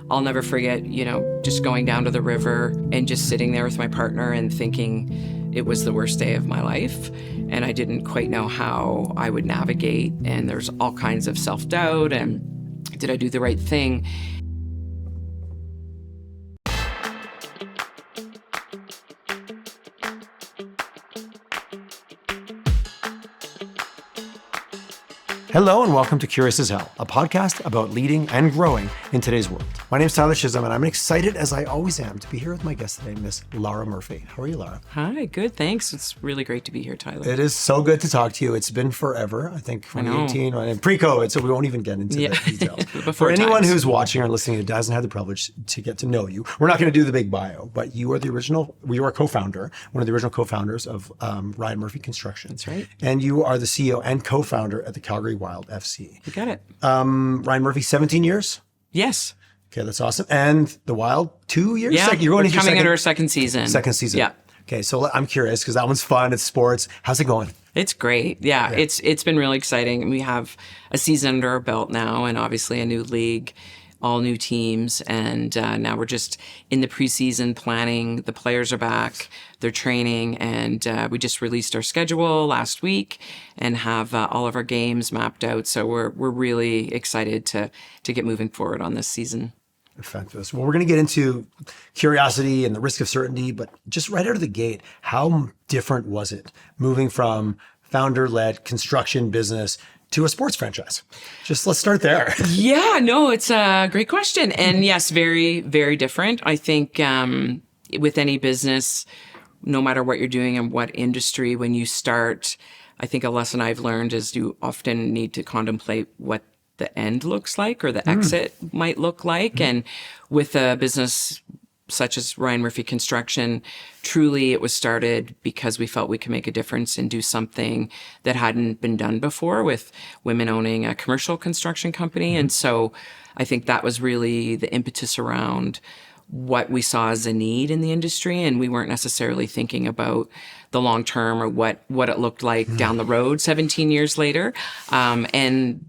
I'll never forget, just going down to the river and just sitting there with my partner and thinking it was the worst day of my life. And I didn't quite know how I would navigate. And there's all kinds of self-doubt and did I do the right thing? Hello and welcome to Curious as Hell, a podcast about leading and growing in today's world. My name is Tyler Chisholm and I'm excited as I always am to be here with my guest today, Miss Lara Murphy. How are you, Lara? Hi, good, thanks. It's really great to be here, Tyler. It is so good to talk to you. It's been forever, I think 2018, and pre-COVID, so we won't even get into the details. For anyone who's watching or listening who doesn't have the privilege to get to know you, we're not going to do the big bio, but you are you are a co-founder, one of the original co-founders of Lara Murphy Construction. That's right. And you are the CEO and co-founder at the Calgary Wild FC. You got it. Ryan Murphy, 17 years? Yes. Okay, that's awesome. And the Wild, 2 years? Yeah, you're going into coming into our second season. Second season. Yeah. Okay, so I'm curious because that one's fun. It's sports. How's it going? It's great. Yeah, it's been really exciting. We have a season under our belt now, and obviously a new league, all new teams, and now we're just in the preseason planning. The players are back, they're training, and we just released our schedule last week and have all of our games mapped out. So we're really excited to get moving forward on this season. Fabulous. Well, we're going to get into curiosity and the risk of certainty, but just right out of the gate, how different was it moving from founder-led construction business to a sports franchise? Just let's start there. Yeah, no, it's a great question. And yes, very, very different. I think with any business, no matter what you're doing and what industry, when you start, I think a lesson I've learned is you often need to contemplate what the end looks like or the exit might look like. And with a business such as Lara Murphy Construction, truly it was started because we felt we could make a difference and do something that hadn't been done before with women owning a commercial construction company. And so I think that was really the impetus around what we saw as a need in the industry. And we weren't necessarily thinking about the long term or what it looked like down the road 17 years later. And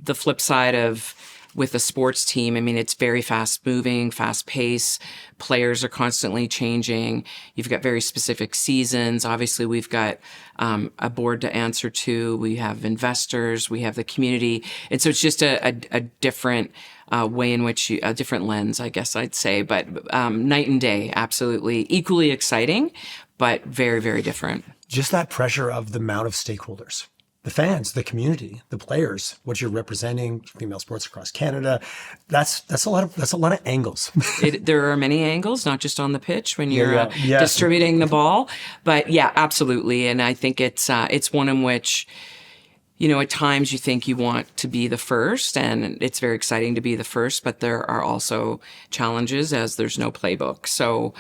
the flip side of with a sports team, I mean, it's very fast moving, fast pace. Players are constantly changing. You've got very specific seasons. Obviously, we've got a board to answer to. We have investors. We have the community. And so it's just a different way in which a different lens, I guess I'd say. But night and day, absolutely. Equally exciting, but very, very different. Just that pressure of the amount of stakeholders. The fans, the community, the players, what you're representing, female sports across Canada. That's a lot of angles. There are many angles, not just on the pitch when you're distributing the ball, but yeah, absolutely. And I think it's one in which, at times you think you want to be the first, and it's very exciting to be the first, but there are also challenges as there's no playbook. So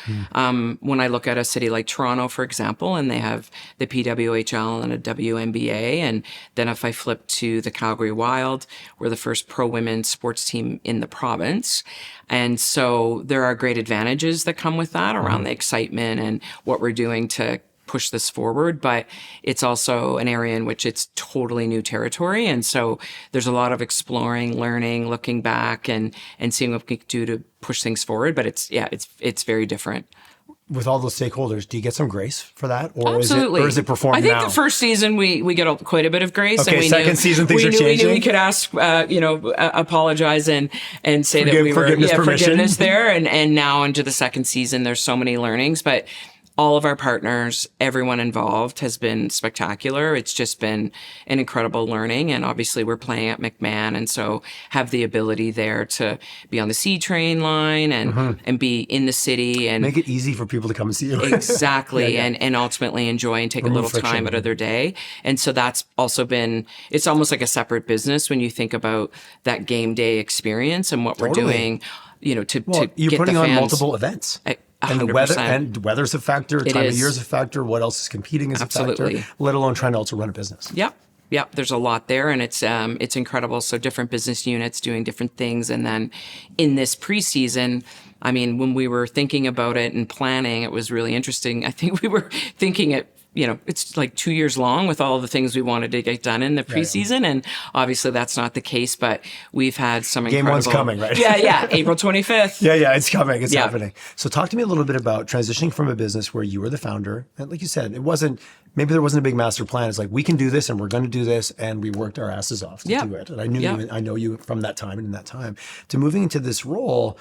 when I look at a city like Toronto, for example, and they have the PWHL and a WNBA, and then if I flip to the Calgary Wild, we're the first pro-women sports team in the province. And so there are great advantages that come with that around the excitement and what we're doing to push this forward, but it's also an area in which it's totally new territory. And so there's a lot of exploring, learning, looking back and seeing what we can do to push things forward. But it's very different. With all those stakeholders, do you get some grace for that? Or Absolutely. Is it performed now? I think the first season we get quite a bit of grace. Okay, and we second season things are changing. We knew we could ask, apologize and say that we were forgiveness there. And now into the second season, there's so many learnings, but all of our partners, everyone involved has been spectacular. It's just been an incredible learning. And obviously we're playing at McMahon. And so have the ability there to be on the C train line and be in the city and make it easy for people to come and see you. Exactly. And ultimately enjoy and take a little time out of their day. And so that's also been, it's almost like a separate business when you think about that game day experience and what we're doing, to get the fans. You're putting on multiple events. 100%. And weather's a factor, time of year is a factor, what else is competing is a factor, let alone trying to also run a business. Yep. There's a lot there and it's incredible. So different business units doing different things. And then in this preseason, I mean, when we were thinking about it and planning, it was really interesting. I think we were thinking it it's like 2 years long with all the things we wanted to get done in the preseason. And obviously that's not the case, but we've had some Game incredible... one's coming, right? Yeah. April 25th. Yeah, it's coming. It's happening. So talk to me a little bit about transitioning from a business where you were the founder. And like you said, maybe there wasn't a big master plan. It's like, we can do this and we're going to do this. And we worked our asses off to do it. And I know you from that time and in that time to moving into this role.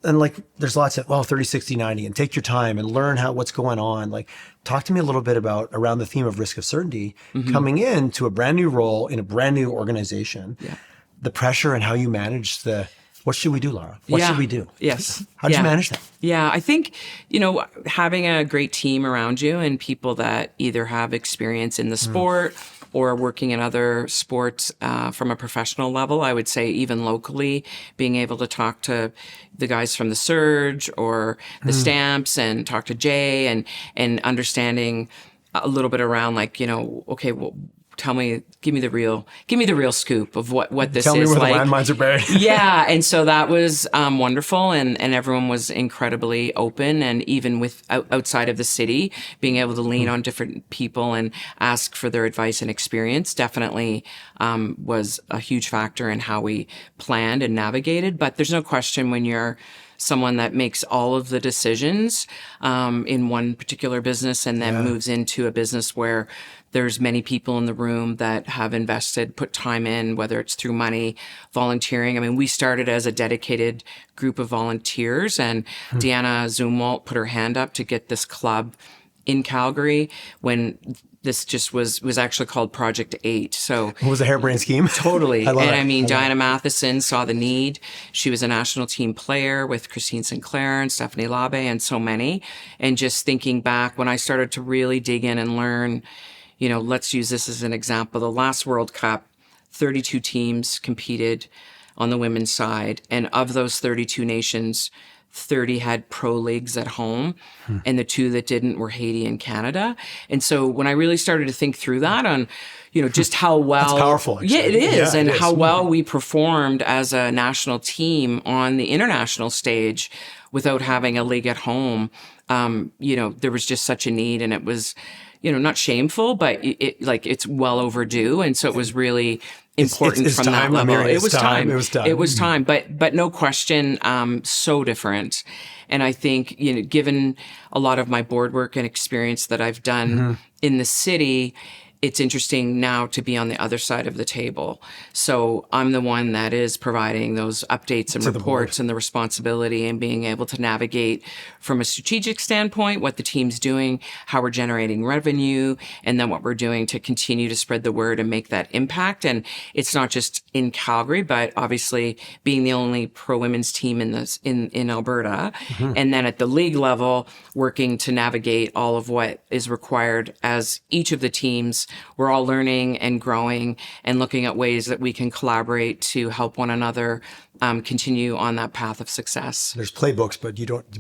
And like, there's lots of, 30, 60, 90, and take your time and learn what's going on. Like, talk to me a little bit about around the theme of risk of certainty, coming into a brand new role in a brand new organization, the pressure and how you manage what should we do, Lara? What should we do? Yes. How did you manage that? Yeah, I think, having a great team around you and people that either have experience in the sport or working in other sports from a professional level, I would say even locally, being able to talk to the guys from the Surge or the Stamps and talk to Jay and understanding a little bit around okay, well, give me the real scoop of what this Tell me is where like. The landmines are buried. Yeah. And so that was wonderful. And everyone was incredibly open. And even with outside of the city, being able to lean on different people and ask for their advice and experience definitely was a huge factor in how we planned and navigated. But there's no question when you're someone that makes all of the decisions in one particular business and then moves into a business where there's many people in the room that have put time in, whether it's through money, volunteering. I mean, we started as a dedicated group of volunteers, and Deanna Zumwalt put her hand up to get this club in Calgary when this just was actually called Project 8. So it was a harebrained scheme. Totally. I mean, Diana Matheson saw the need. She was a national team player with Christine Sinclair and Stephanie Labe and so many. And just thinking back when I started to really dig in and learn, let's use this as an example. The last World Cup, 32 teams competed on the women's side. And of those 32 nations, 30 had pro leagues at home, and the 2 that didn't were Haiti and Canada. And so when I really started to think through that on, just how well... That's powerful, actually. Yeah, it is. Yeah, and it is. How well we performed as a national team on the international stage without having a league at home. There was just such a need, and it was, not shameful, but it's well overdue. And so it was really important from that level. It was time. It was time. But no question, so different. And I think, given a lot of my board work and experience that I've done in the city, it's interesting now to be on the other side of the table. So I'm the one that is providing those updates and reports and the responsibility and being able to navigate from a strategic standpoint, what the team's doing, how we're generating revenue, and then what we're doing to continue to spread the word and make that impact. And it's not just in Calgary, but obviously being the only pro women's team in Alberta. And then at the league level, working to navigate all of what is required as each of the teams. We're all learning and growing and looking at ways that we can collaborate to help one another continue on that path of success. There's playbooks,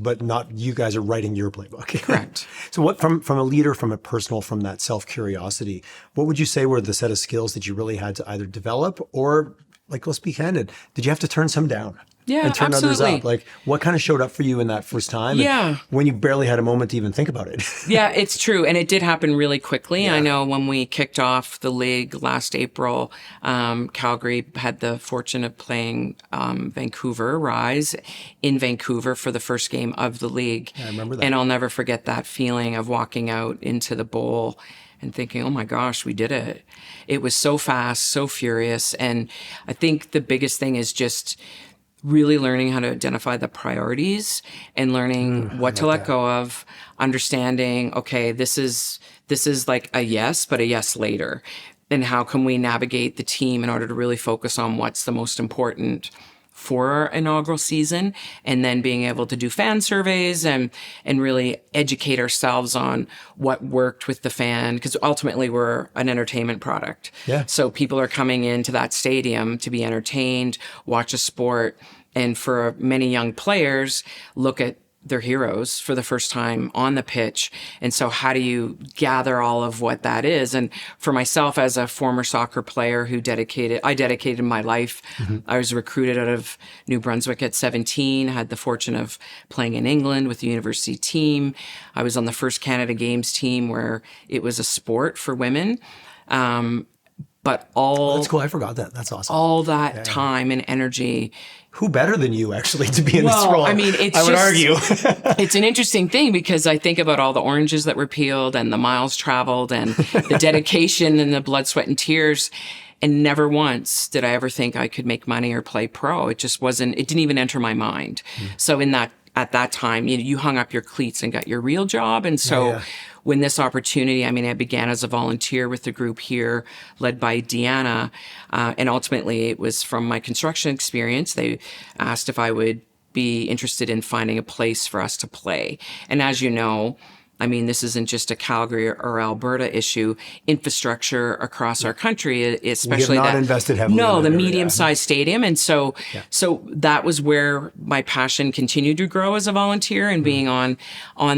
but not you guys are writing your playbook. Correct. So what from a leader, from that self-curiosity, what would you say were the set of skills that you really had to either develop or, let's be candid, did you have to turn some down? Yeah, and turn absolutely. others up. What kind of showed up for you in that first time? Yeah. When you barely had a moment to even think about it. Yeah, it's true. And it did happen really quickly. Yeah. I know when we kicked off the league last April, Calgary had the fortune of playing Vancouver Rise in Vancouver for the first game of the league. Yeah, I remember that. And I'll never forget that feeling of walking out into the bowl and thinking, oh my gosh, we did it. It was so fast, so furious. And I think the biggest thing is just really learning how to identify the priorities and learning what to let go of, understanding, okay, this is like a yes, but a yes later. And how can we navigate the team in order to really focus on what's the most important for our inaugural season, and then being able to do fan surveys and really educate ourselves on what worked with the fan, because ultimately we're an entertainment product. Yeah. So people are coming into that stadium to be entertained, watch a sport, and for many young players, look at their heroes for the first time on the pitch. And so how do you gather all of what that is? And for myself, as a former soccer player I dedicated my life. I was recruited out of New Brunswick at 17, had the fortune of playing in England with the university team. I was on the first Canada Games team where it was a sport for women. But that's cool. I forgot that. That's awesome. All that time and energy. Who better than you actually to be in this role? I mean, I would argue. It's an interesting thing because I think about all the oranges that were peeled and the miles traveled and the dedication and the blood, sweat, and tears. And never once did I ever think I could make money or play pro. It just wasn't, it didn't even enter my mind. So at that time, you hung up your cleats and got your real job. And so when this opportunity, I mean, I began as a volunteer with the group here led by Deanna. And ultimately it was from my construction experience. They asked if I would be interested in finding a place for us to play. And as you know, I mean, this isn't just a Calgary or Alberta issue. Infrastructure across our country, especially we have not invested heavily. No, the medium-sized stadium, and so that was where my passion continued to grow as a volunteer and being on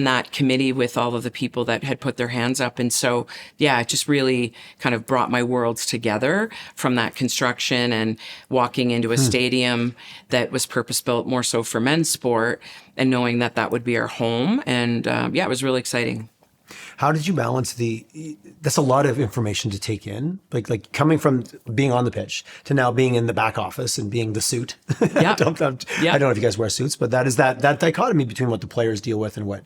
that committee with all of the people that had put their hands up, and so it just really kind of brought my worlds together from that construction and walking into a stadium that was purpose-built more so for men's sport. And knowing that would be our home. And it was really exciting. How did you balance that's a lot of information to take in, like coming from being on the pitch to now being in the back office and being the suit. I don't know if you guys wear suits, but that is that dichotomy between what the players deal with and what.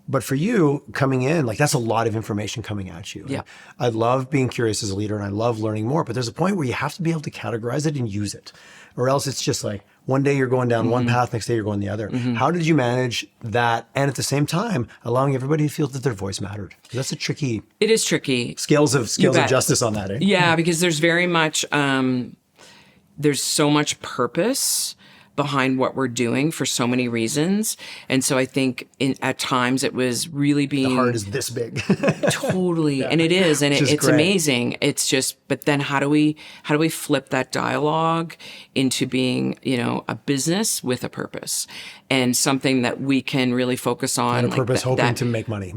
But for you coming in, like that's a lot of information coming at you. Yeah. I love being curious as a leader and I love learning more, but there's a point where you have to be able to categorize it and use it. Or else it's just like one day you're going down one path, next day you're going the other. How did you manage that? And at the same time, allowing everybody to feel that their voice mattered. That's it is tricky. Scales of justice on that. Yeah, because there's very much, there's so much purpose behind what we're doing for so many reasons. And so I think at times it was really being... The heart is this big. Totally. And it is. And it's amazing. It's just, but then how do we flip that dialogue into being, a business with a purpose and something that we can really focus on. And a purpose hoping to make money.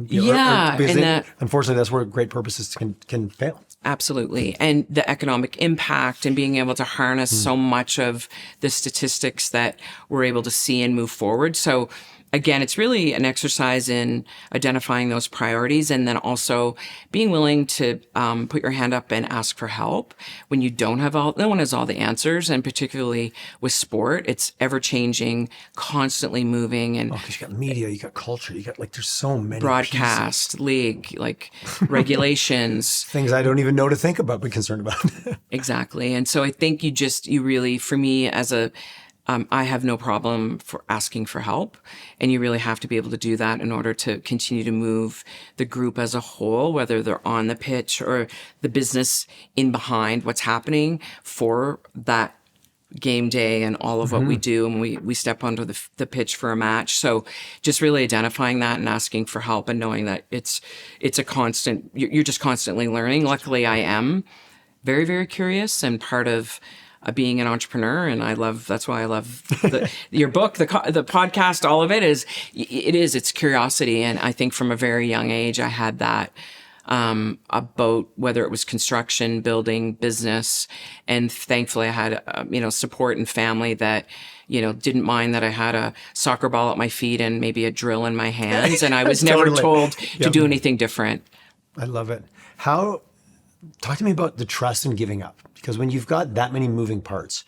Unfortunately, that's where great purposes can fail. Absolutely. And the economic impact and being able to harness so much of the statistics that we're able to see and move forward. So again, it's really an exercise in identifying those priorities and then also being willing to put your hand up and ask for help when you don't have no one has all the answers. And particularly with sport, it's ever changing, constantly moving. And because you got media, you got culture, you got there's so many broadcast, pieces. League, regulations. Things I don't even know to think about, but concerned about. Exactly. And so I think you really, for me as I have no problem for asking for help, and you really have to be able to do that in order to continue to move the group as a whole, whether they're on the pitch or the business in behind what's happening for that game day and all of what we do. And we step onto the pitch for a match. So just really identifying that and asking for help and knowing that it's a constant, you're just constantly learning. Luckily, I am very, very curious and part of being an entrepreneur, and that's why I love your book, the podcast, all of it it's curiosity. And I think from a very young age, I had that about whether it was construction, building, business, and thankfully I had support and family that didn't mind that I had a soccer ball at my feet and maybe a drill in my hands, and I was never told to do anything different. I love it. Talk to me about the trust and giving up. Because when you've got that many moving parts,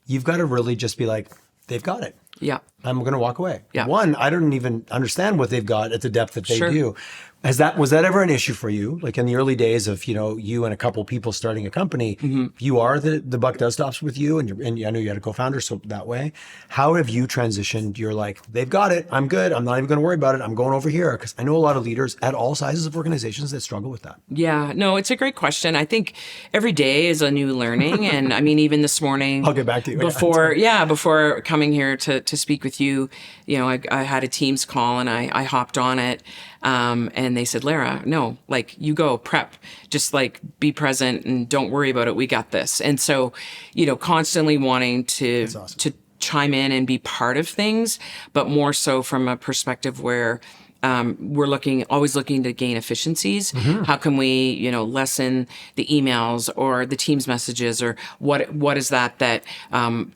you've got to really just be like, they've got it. Yeah. I'm going to walk away. Yeah. One, I don't even understand what they've got at the depth that they do. Was that ever an issue for you? Like in the early days of, you and a couple people starting a company, you are the buck does stops with you and I know you had a co-founder. So that way, how have you transitioned? You're like, they've got it. I'm good. I'm not even going to worry about it. I'm going over here. Cause I know a lot of leaders at all sizes of organizations that struggle with that. Yeah, no, it's a great question. I think every day is a new learning. And I mean, even this morning, I'll get back to you. Before coming here to speak with you, I had a Teams call and I hopped on it. And they said, Lara, no, you go prep, just be present and don't worry about it. We got this. And so, constantly wanting to chime in and be part of things, but more so from a perspective where we're always looking to gain efficiencies. How can we, lessen the emails or the Teams messages, or what is that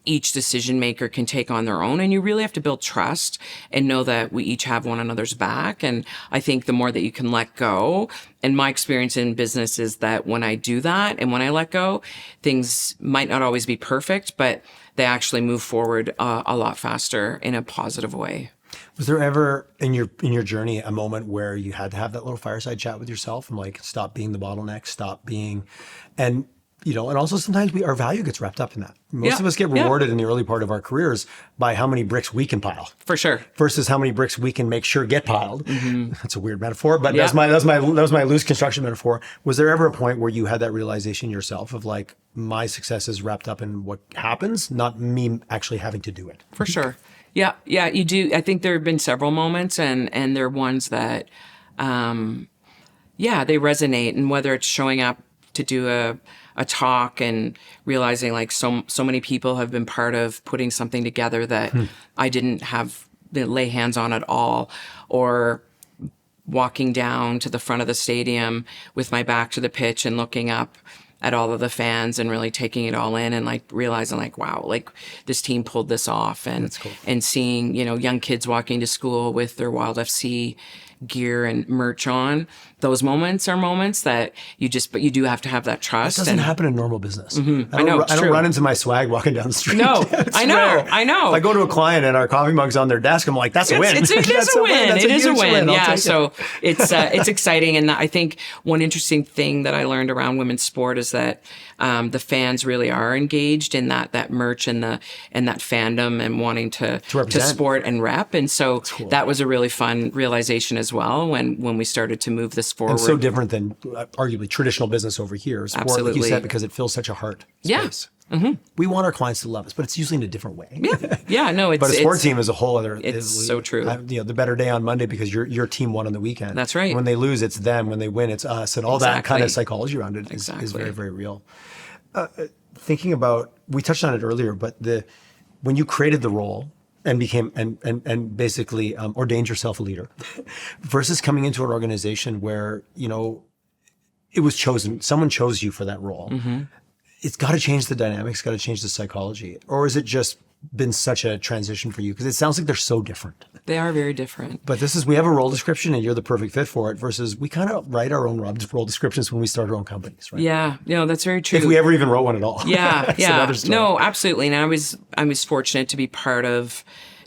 each decision maker can take on their own? And you really have to build trust and know that we each have one another's back. And I think the more that you can let go, and my experience in business is that when I do that and when I let go, things might not always be perfect, but they actually move forward a lot faster in a positive way. Was there ever in your journey a moment where you had to have that little fireside chat with yourself and like stop being the bottleneck, stop being, and also sometimes our value gets wrapped up in that. Most of us get rewarded in the early part of our careers by how many bricks we can pile. For sure. Versus how many bricks we can make sure get piled. That's a weird metaphor, but that was my loose construction metaphor. Was there ever a point where you had that realization yourself of like, my success is wrapped up in what happens, not me actually having to do it? For sure. Yeah, you do. I think there have been several moments, and they're ones that, they resonate. And whether it's showing up to do a talk and realizing like so many people have been part of putting something together that I didn't have to lay hands on at all, or walking down to the front of the stadium with my back to the pitch and looking up at all of the fans and really taking it all in and like realizing like, wow, like this team pulled this off, and cool. And seeing, young kids walking to school with their Wild FC gear and merch on. Those moments are moments that but you do have to have that trust. It doesn't happen in normal business. I know. I don't run into my swag walking down the street. No, I know. If I go to a client and our coffee mug's on their desk, I'm like, that's a win. It is a win. It is a win. Yeah. So it's exciting. And I think one interesting thing that I learned around women's sport is that the fans really are engaged in that merch and that fandom and wanting to sport and rep. And so that was a really fun realization as well when we started to move this forward. And so different than arguably traditional business over here. Sport, absolutely. Like you said, because it fills such a heart space. Yeah. We want our clients to love us, but it's usually in a different way. No, but a sport team is a whole other. It's so true. The better day on Monday because your team won on the weekend. That's right. When they lose, it's them. When they win, it's us, and all that kind of psychology around it is very, very real. Thinking about, we touched on it earlier, but when you created the role and became and basically ordained yourself a leader, versus coming into an organization where it was chosen, someone chose you for that role. It's got to change the dynamics, got to change the psychology, or has it just been such a transition for you? Because it sounds like they're so different. They are very different. But we have a role description and you're the perfect fit for it, versus we kind of write our own role descriptions when we start our own companies, right? Yeah, that's very true. If we ever even wrote one at all. Yeah. No, absolutely. And I was fortunate to be part of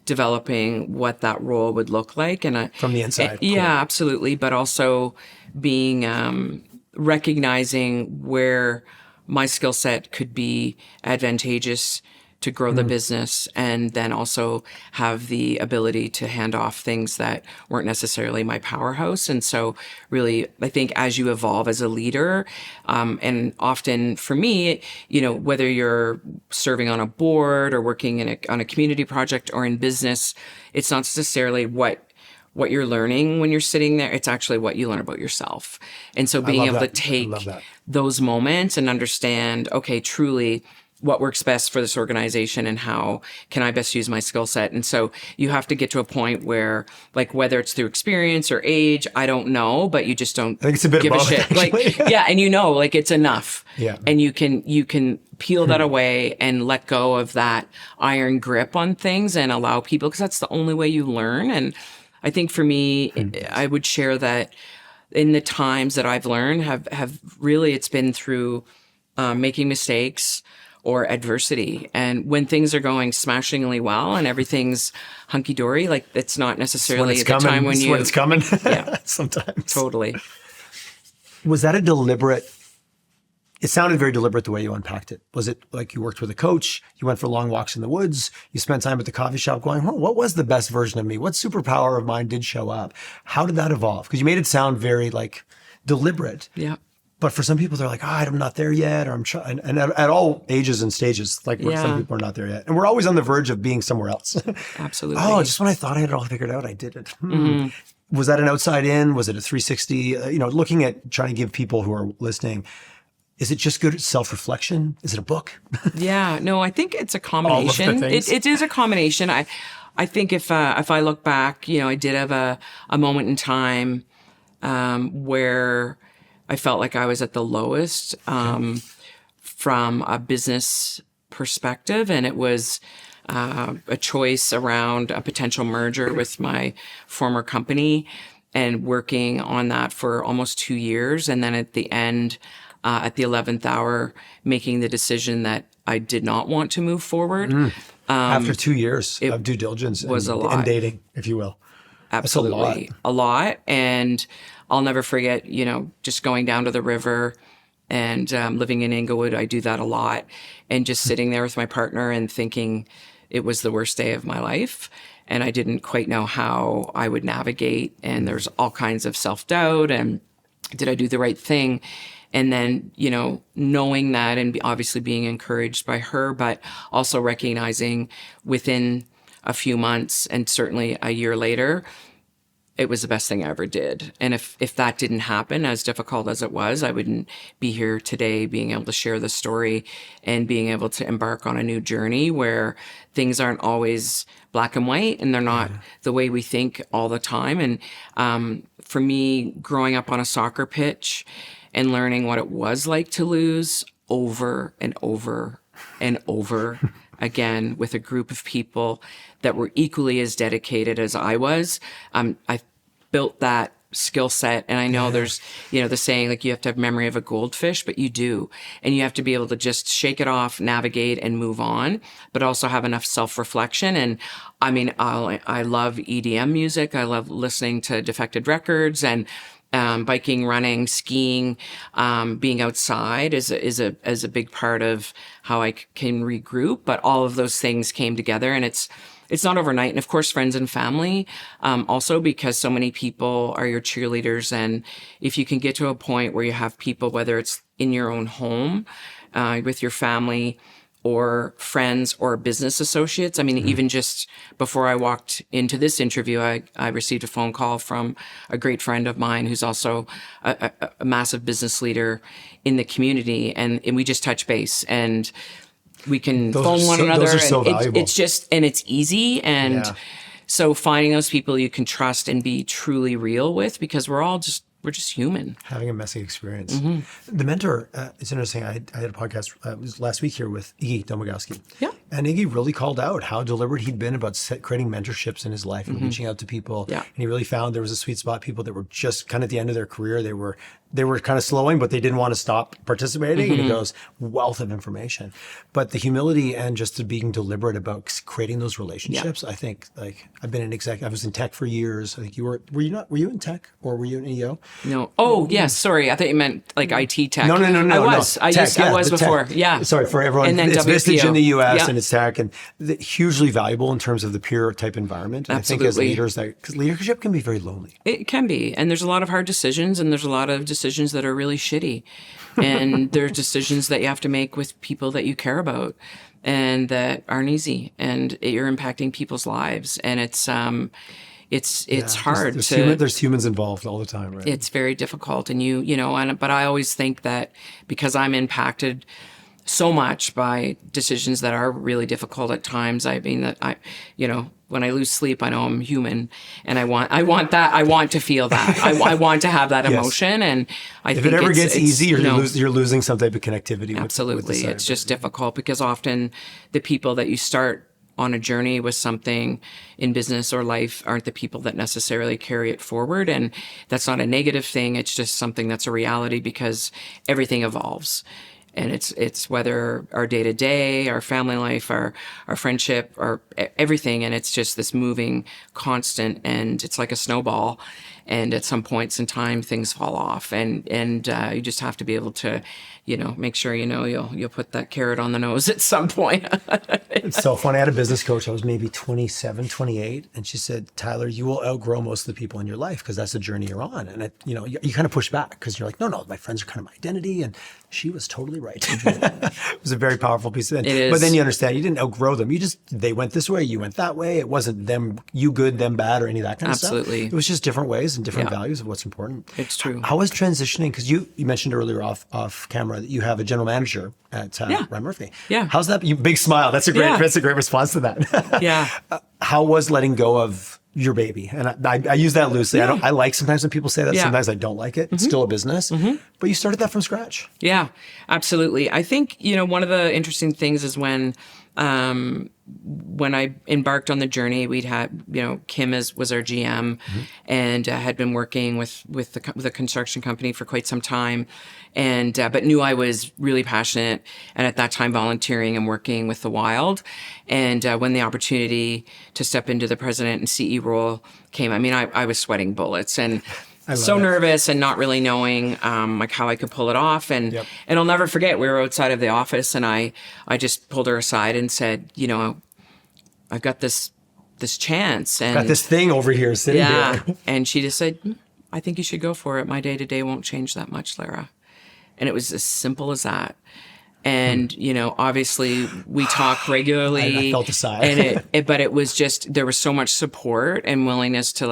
developing what that role would look like. And from the inside. Yeah, absolutely. But also being, recognizing where my skill set could be advantageous to grow the business, and then also have the ability to hand off things that weren't necessarily my powerhouse. And so really, I think as you evolve as a leader, and often for me, whether you're serving on a board or working on a community project or in business, it's not necessarily what you're learning when you're sitting there. It's actually what you learn about yourself. And so being able to take those moments and understand, okay, truly what works best for this organization and how can I best use my skill set. And so you have to get to a point where, like, whether it's through experience or age, I don't know, but you just don't I think it's a bit give of both, a shit. actually. And it's enough. Yeah. And you can peel that away and let go of that iron grip on things and allow people, because that's the only way you learn. And I think for me, I would share that in the times that I've learned have really, it's been through making mistakes or adversity. And when things are going smashingly well and everything's hunky-dory, like, it's not necessarily the time when when it's coming. Yeah. Sometimes. Totally. Was that it sounded very deliberate the way you unpacked it. Was it like you worked with a coach, you went for long walks in the woods, you spent time at the coffee shop going, what was the best version of me? What superpower of mine did show up? How did that evolve? Because you made it sound very like deliberate. Yeah. But for some people, they're like, I'm not there yet, or I'm trying. And at all ages and stages, like some people are not there yet. And we're always on the verge of being somewhere else. Absolutely. Just when I thought I had it all figured out, I didn't. Was that an outside in? Was it a 360? Looking at trying to give people who are listening Is it just good self-reflection? Is it a book? Yeah, no, I think it's a combination. All of the things. It is a combination. I think if I look back, I did have a moment in time where I felt like I was at the lowest from a business perspective, and it was a choice around a potential merger with my former company, and working on that for almost 2 years, and then at the end, at the 11th hour, making the decision that I did not want to move forward. After 2 years of due diligence and dating, if you will. Absolutely. A lot. And I'll never forget, just going down to the river and living in Inglewood. I do that a lot. And just sitting there with my partner and thinking it was the worst day of my life. And I didn't quite know how I would navigate. And there's all kinds of self-doubt. And did I do the right thing? And then, knowing that and obviously being encouraged by her, but also recognizing within a few months and certainly a year later, it was the best thing I ever did. And if that didn't happen, as difficult as it was, I wouldn't be here today being able to share the story and being able to embark on a new journey where things aren't always black and white and they're not the way we think all the time. And for me, growing up on a soccer pitch and learning what it was like to lose over and over and over again with a group of people that were equally as dedicated as I was. I built that skill set. And I know there's, the saying, like, you have to have memory of a goldfish, but you do. And you have to be able to just shake it off, navigate and move on, but also have enough self-reflection. And I mean, I love EDM music. I love listening to Defected Records, and biking, running, skiing, being outside is a big part of how I can regroup. But all of those things came together, and it's not overnight. And of course, friends and family, also, because so many people are your cheerleaders. And if you can get to a point where you have people, whether it's in your own home, with your family, or friends or business associates. I mean, even just before I walked into this interview, I received a phone call from a great friend of mine who's also a massive business leader in the community. And we just touch base, and we can phone one another. Those are so valuable. It's just, and it's easy. And so finding those people you can trust and be truly real with, because we're just human. Having a messy experience. The mentor, it's interesting. I had a podcast it was last week here with Iggy Domagowski. Yeah. And Iggy really called out how deliberate he'd been about creating mentorships in his life and reaching out to people. Yeah. And he really found there was a sweet spot, people that were just kind of at the end of their career. They were kind of slowing, but they didn't want to stop participating. And he goes, wealth of information. But the humility and just being deliberate about creating those relationships, I think, like, I've been an exec. I was in tech for years. I think were you in tech, or were you in EO? No. Oh, yes. Sorry. I thought you meant like IT tech. No. I was. No. I was before. Tech. Yeah. Sorry for everyone. And then it's Vistage in the US and it's tech, and hugely valuable in terms of the peer type environment. And Absolutely. I think as leaders, because leadership can be very lonely. It can be. And there's a lot of hard decisions, and there's a lot of decisions that are really shitty. And there's decisions that you have to make with people that you care about and that aren't easy. And you're impacting people's lives. And it's hard. There's humans involved all the time, right? It's very difficult. And but I always think that because I'm impacted so much by decisions that are really difficult at times, I mean, that when I lose sleep, I know I'm human, and I want that. I want to feel that. I want to have that emotion. And I think if it ever gets easy, you're losing some type of connectivity. Absolutely. With it's just difficult, because often the people that you start on a journey with something in business or life aren't the people that necessarily carry it forward. And that's not a negative thing. It's just something that's a reality, because everything evolves. And it's whether our day-to-day, our family life, our friendship, our everything. And it's just this moving constant, and it's like a snowball. And at some points in time, things fall off, and you just have to be able to, make sure you'll put that carrot on the nose at some point. It's so funny. I had a business coach. I was maybe 27, 28, and she said, "Tyler, you will outgrow most of the people in your life, because that's the journey you're on." And you kind of push back, because you're like, "No, my friends are kind of my identity." And she was totally right. It was a very powerful piece of it. It is. But then you understand, you didn't outgrow them. They went this way, you went that way. It wasn't them, you good, them bad, or any of that kind of stuff. Absolutely. It was just different ways and different values of what's important. It's true. How was transitioning? Because you mentioned earlier off camera that you have a general manager at Lara Murphy. Yeah. How's that? Big smile. That's a great response to that. Yeah. How was letting go of your baby? And I use that loosely. Yeah. I like sometimes when people say that. Yeah. Sometimes I don't like it. It's still a business. But you started that from scratch. Yeah, absolutely. I think, one of the interesting things is when I embarked on the journey, we'd had, Kim was our GM and had been working with the construction company for quite some time, and but knew I was really passionate, and at that time volunteering and working with the Wild. And when the opportunity to step into the president and CE role came, I was sweating bullets and so nervous and not really knowing how I could pull it off. And I'll never forget, we were outside of the office and I just pulled her aside and said, I've got this chance. And got this thing over here sitting here. And she just said, I think you should go for it. My day-to-day won't change that much, Lara. And it was as simple as that. And, obviously we talk regularly. I felt a sigh. But it was just, there was so much support and willingness to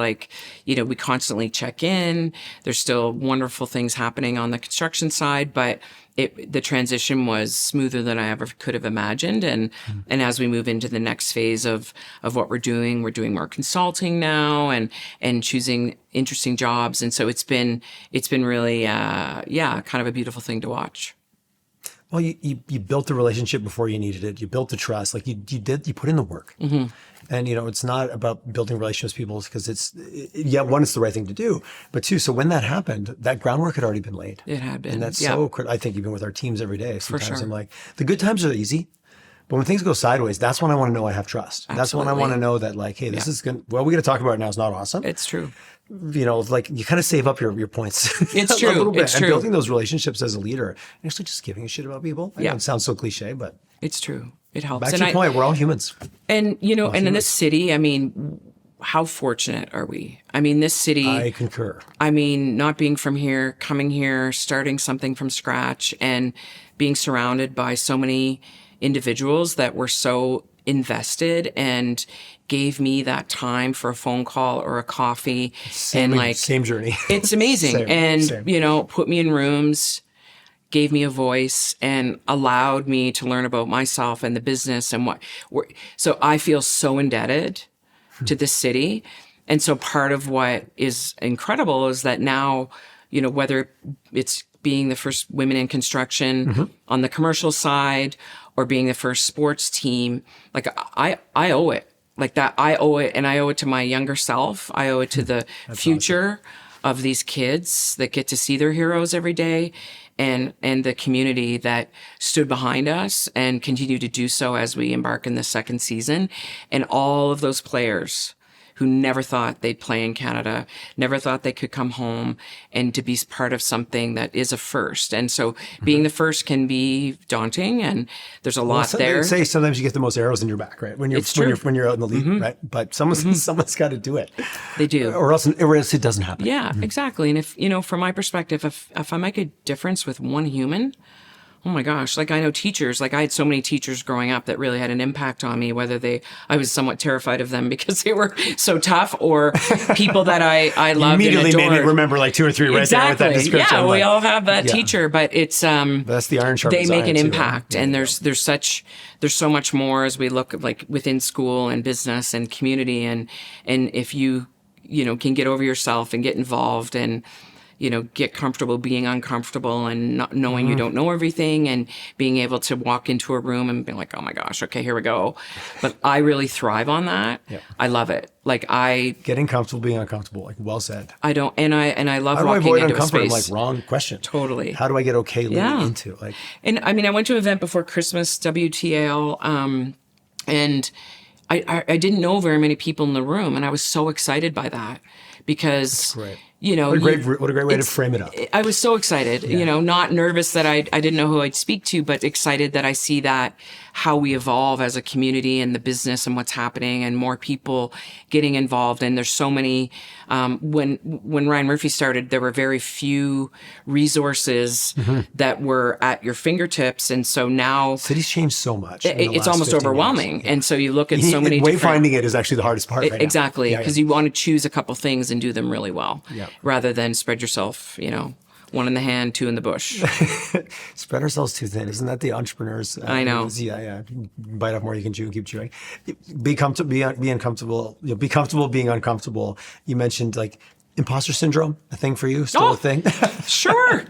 we constantly check in. There's still wonderful things happening on the construction side, but the transition was smoother than I ever could have imagined. And as we move into the next phase of what we're doing more consulting now and choosing interesting jobs. And so it's been really, kind of a beautiful thing to watch. Well, you built the relationship before you needed it. You built the trust. Like you put in the work. And, it's not about building relationships with people because one, it's the right thing to do. But two, so when that happened, that groundwork had already been laid. It had been. And that's so critical. I think even with our teams every day, sometimes For sure. I'm like, the good times are easy. But when things go sideways, that's when I want to know I have trust. Absolutely. That's when I want to know that hey, this is going to, we got to talk about it now is not awesome. It's true. You kind of save up your points. It's true. A little bit. It's and true. building those relationships as a leader, and actually just giving a shit about people. I know it sounds so cliche, but it's true. It helps. Back to your point, we're all humans. And, and in this city, how fortunate are we? This city. I concur. Not being from here, coming here, starting something from scratch and being surrounded by so many individuals that were so invested and gave me that time for a phone call or a coffee. Same journey. It's amazing. Same. Put me in rooms, gave me a voice and allowed me to learn about myself and the business and so I feel so indebted to this city. And so part of what is incredible is that now, whether it's being the first women in construction on the commercial side or being the first sports team, I owe it. I owe it, and I owe it to my younger self. I owe it to the future of these kids that get to see their heroes every day and the community that stood behind us and continue to do so as we embark in the second season. And all of those players who never thought they'd play in Canada, never thought they could come home and to be part of something that is a first. And so being the first can be daunting and there's a lot there. They say sometimes you get the most arrows in your back, right? When you're out in the lead, right? But someone's got to do it. They do. Or else it doesn't happen. Yeah, exactly. And if, from my perspective, if I make a difference with one human, oh my gosh, I know teachers, I had so many teachers growing up that really had an impact on me, whether I was somewhat terrified of them because they were so tough or people that I loved immediately and adored. Made me remember 2 or 3 right there with that description. Yeah, we all have that teacher, but it's, that's the iron sharpens they make an iron impact too, right? And there's so much more as we look within school and business and community. And if you can get over yourself and get involved and, get comfortable being uncomfortable and not knowing you don't know everything and being able to walk into a room and be like, oh my gosh, okay, here we go. But I really thrive on that. Yeah. I love it. Getting comfortable, being uncomfortable, well said. I love walking into a space. Wrong question. Totally. How do I get okay leaning into And I went to an event before Christmas, WTAL, and I didn't know very many people in the room, and I was so excited by that because you know, what a great way to frame it up. I was so excited, you know, not nervous that I didn't know who I'd speak to, but excited that I see that how we evolve as a community and the business and what's happening and more people getting involved. And there's so many, when Ryan Murphy started, there were very few resources that were at your fingertips. And so now cities changed so much. It's almost overwhelming. Years. And so you look at so many wayfinding it is actually the hardest part right exactly. Because you want to choose a couple things and do them really well rather than spread yourself, you know, one in the hand, two in the bush. Spread ourselves too thin. Isn't that the entrepreneurs? I know. Bite off more, you can chew and keep chewing. Be uncomfortable. Be comfortable being uncomfortable. You mentioned like imposter syndrome, a thing for you, still a thing? Sure.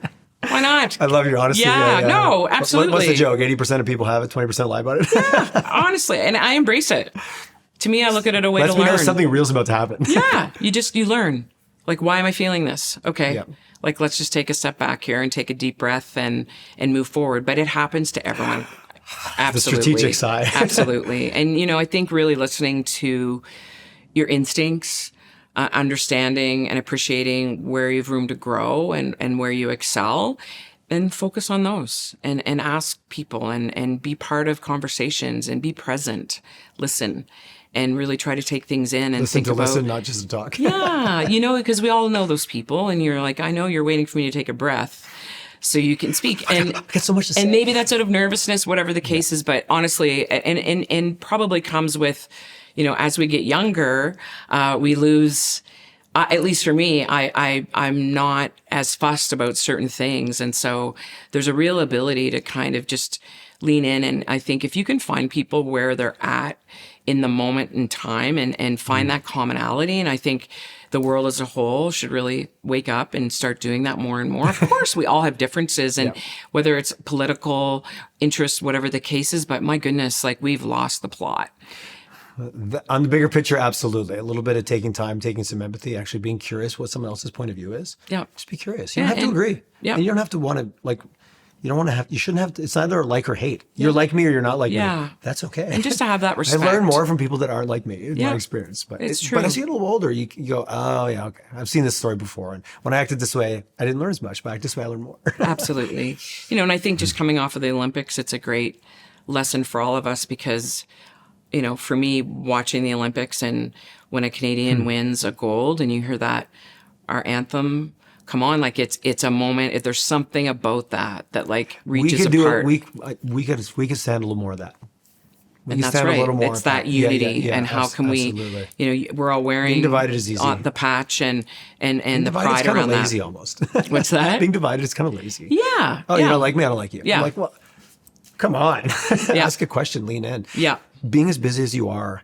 Why not? I love your honesty. Yeah, no, absolutely. What's the joke? 80% of people have it, 20% lie about it? Yeah, honestly. And I embrace it. To me, I look at it a way to learn. Lets me know something real's about to happen. Yeah, you learn. Like, why am I feeling this? Okay. Yeah. Like, let's just take a step back here and take a deep breath and move forward. But it happens to everyone. Absolutely. The strategic side. Absolutely. And, you know, I think really listening to your instincts, understanding and appreciating where you have room to grow and where you excel, and focus on those and ask people and be part of conversations and be present, listen. And really try to take things in and listen listen, not just to talk. Yeah, you know, because we all know those people, and you're like, I know you're waiting for me to take a breath so you can speak. And I've got so much to say. And maybe that's out of nervousness, whatever the case is. But honestly, and probably comes with, you know, as we get younger, we lose. At least for me, I'm not as fussed about certain things, and so there's a real ability to kind of just lean in. And I think if you can find people where they're at in the moment in time and find that commonality. And I think the world as a whole should really wake up and start doing that more and more. Of course, we all have differences and whether it's political interests, whatever the case is, but my goodness, like we've lost the plot. On the bigger picture, absolutely. A little bit of taking time, taking some empathy, actually being curious what someone else's point of view is. Yeah. Just be curious. You don't have to agree. Yeah. And you don't have to want to you shouldn't have to, it's either like or hate. You're like me or you're not like me. That's okay. And just to have that respect. I learn more from people that aren't like me in my experience. But it's true. But as you get a little older, you go, oh yeah, okay. I've seen this story before. And when I acted this way, I didn't learn as much, but I acted this way, I learned more. Absolutely. You know, and I think just coming off of the Olympics, it's a great lesson for all of us because, you know, for me, watching the Olympics and when a Canadian wins a gold and you hear that, our anthem, come on, like it's a moment. If there's something about that like reaches apart. We could stand a little more of that. And that's right. It's that unity, and how can we? You know, we're all wearing being divided is easy. The patch and being the pride kind around of lazy that. Almost. What's that? Being divided is kind of lazy. Yeah. Oh, you don't like me? I don't like you. Yeah. I'm like, well, come on. Ask a question. Lean in. Yeah. Being as busy as you are,